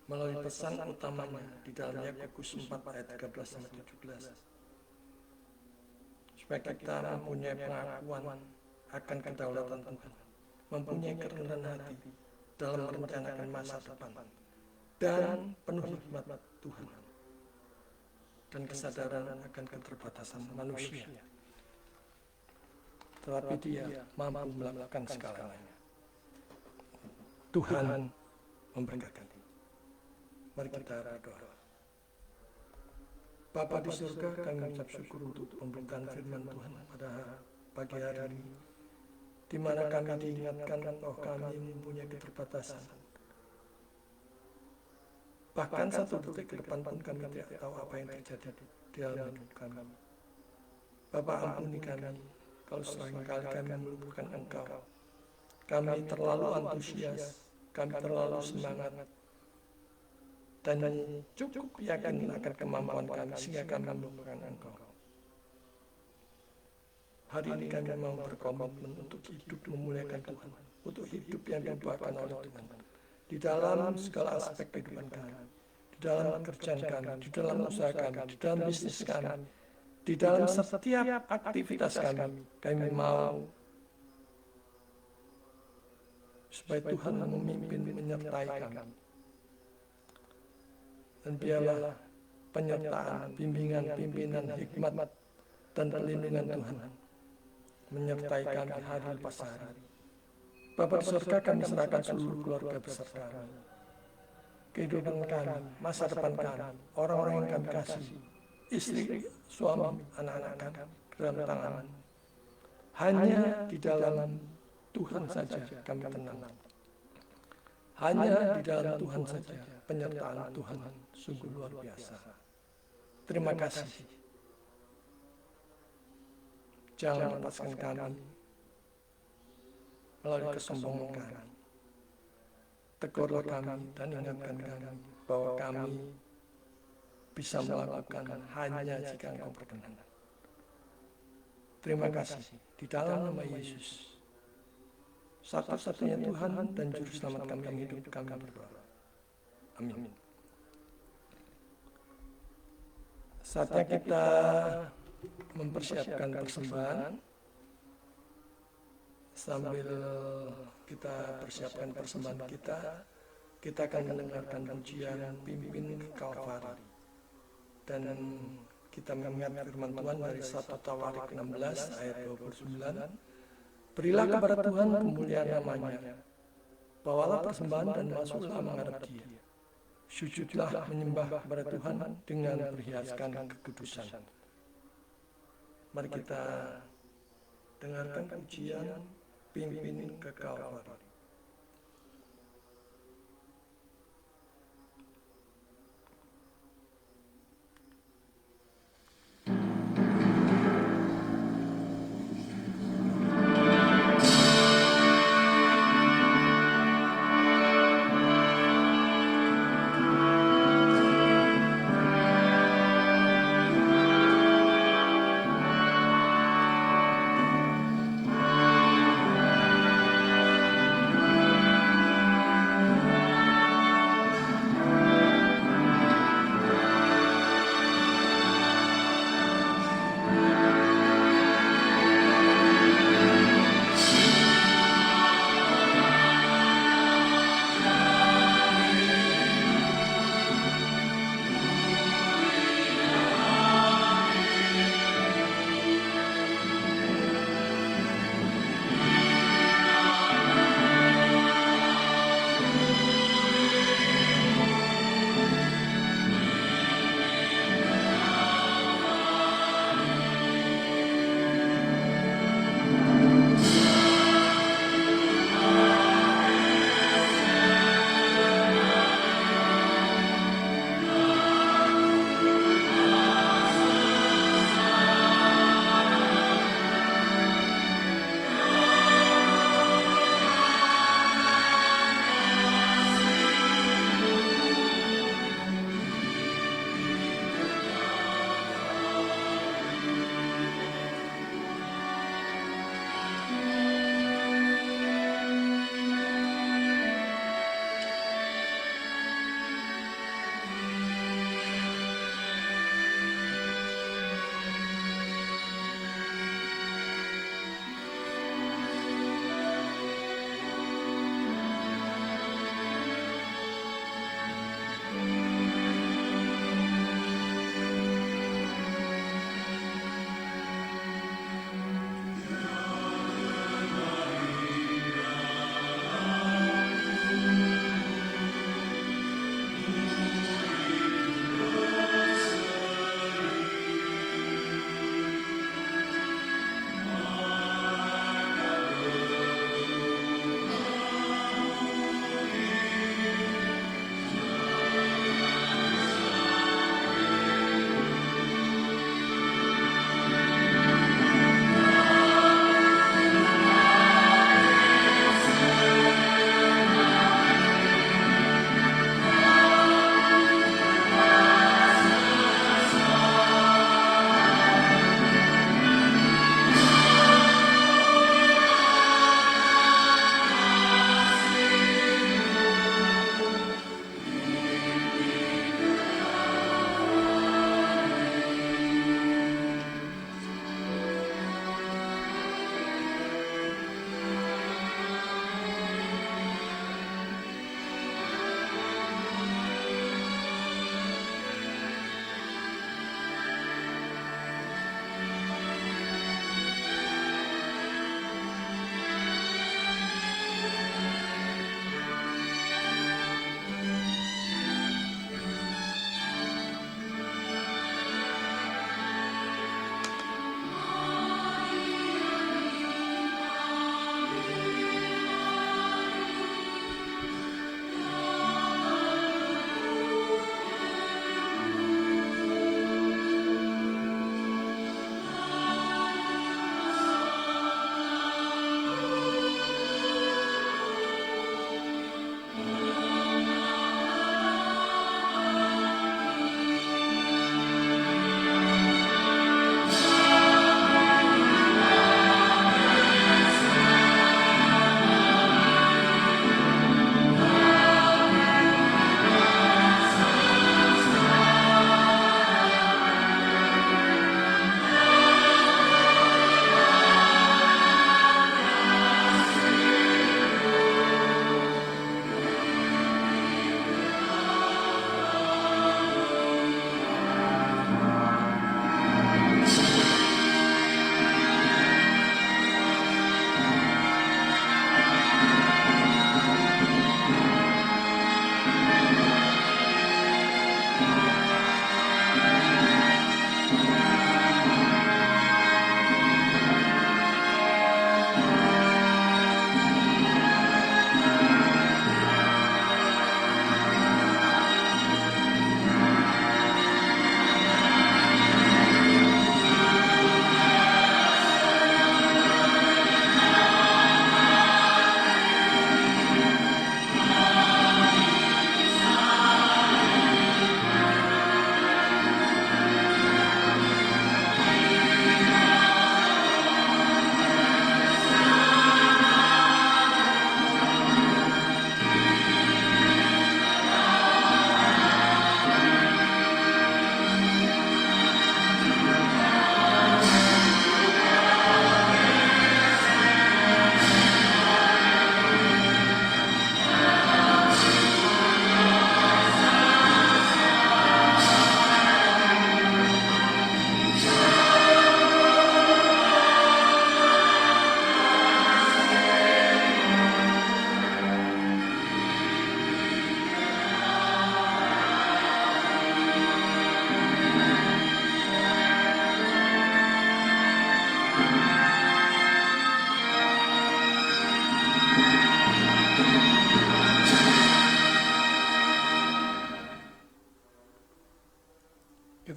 melalui pesan utamanya di dalam Yakobus 4 ayat 13-17 supaya kita mempunyai pengakuan akan kedaulatan Tuhan, mempunyai kerendahan hati dalam merencanakan masa depan, dan penuh hikmat Tuhan dan kesadaran akan keterbatasan manusia. Tetapi Dia mampu melakukan segalanya. Tuhan memberkati. Mari kita berdoa. Bapa di surga, kami mengucap syukur untuk pemberitaan firman Tuhan pada pagi hari ini, di mana kami diingatkan bahwa kami mempunyai keterbatasan. Bahkan satu detik ke depan pun kami tidak tahu apa yang terjadi di dalam hidup kami. Bapa, ampuni kami kalau seringkali kami melupakan Engkau. Kami terlalu antusias, kami terlalu semangat, dan cukup yakin akan kemampuan kami sehingga kami melupakan Engkau. Hari ini kami mau berkomitmen untuk hidup memuliakan Tuhan, untuk hidup yang diubahkan oleh Tuhan di dalam segala aspek kehidupan kami, di dalam pekerjaan kami, di dalam usaha kami, di dalam bisnis kami, di dalam setiap aktivitas kami. Kami mau supaya Tuhan memimpin, menyertai kami. Dan biarlah penyertaan, bimbingan, pimpinan, hikmat, dan perlindungan Tuhan menyertai kami hari lepas hari. Bapa di surga, kami serahkan seluruh keluarga besar kami, kehidupan kami, masa depan kami, orang-orang yang kami kasih, istri, suami, anak-anak kami ke dalam tangan. Hanya di dalam Tuhan saja kami tenang. Hanya di dalam Tuhan saja penyertaan Tuhan sungguh luar biasa. Terima kasih. Jangan lepaskan kami melalui kesombongan kami. Tegurlah kami dan ingatkan kami bahwa kami bisa melakukan hanya jika Engkau berkenan. Terima kasih. Di dalam nama Yesus, satu-satunya Tuhan dan Juru Selamat kami yang hidup, kami berdoa. Amin. Saatnya kita mempersiapkan persembahan. Sambil kita persiapkan persembahan kita akan mendengarkan pujian Pimpin Kalvari. Dan kita mengingat firman Tuhan dari 1 Tawarik 16 ayat 29. Berilah kepada Tuhan pemuliaan namanya, bawalah persembahan dan masuklah menghadap Dia. Sujudlah menyembah kepada Tuhan dengan berhiaskan kekudusan. Mari kita dengarkan pujian Pimpin ke Kalvari.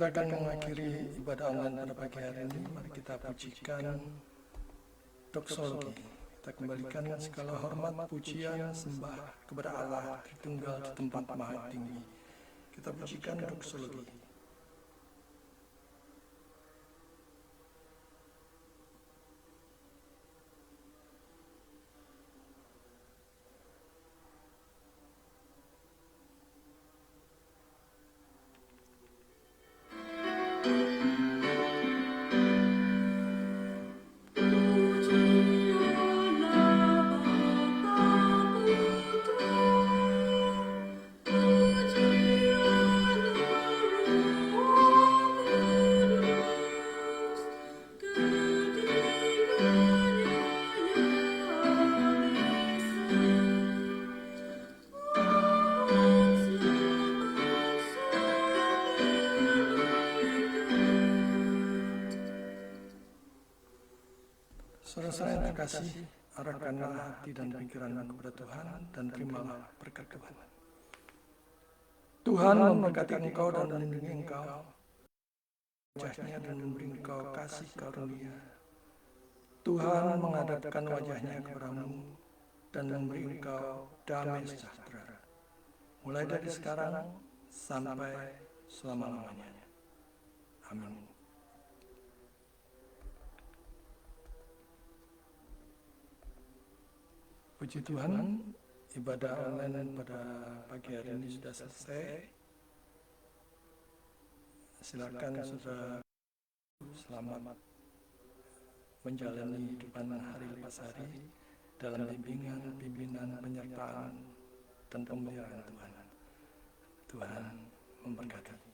kita akan mengakhiri ibadah online pada pagi hari ini. Mari kita pujikan doksologi. Kita kembalikan segala hormat, pujian, sembah kepada Allah Tritunggal di tempat maha tinggi. Kita pujikan doksologi. Saudara-saudara yang terkasih, arahkanlah hati dan pikiran kepada Tuhan dan terimalah berkat Tuhan. Tuhan memberkati engkau dan melindungi engkau, wajahnya dan memberi engkau kasih karunia. Tuhan menghadapkan wajahnya kepadamu dan memberi engkau damai sejahtera, mulai dari sekarang sampai selama-lamanya. Amin. Puji Tuhan, ibadah online pada pagi hari ini sudah selesai. Silakan saudara selamat menjalani hidupan hari lepas hari dalam bimbingan, penyertaan, dan pemeliharaan Tuhan. Tuhan memberkati.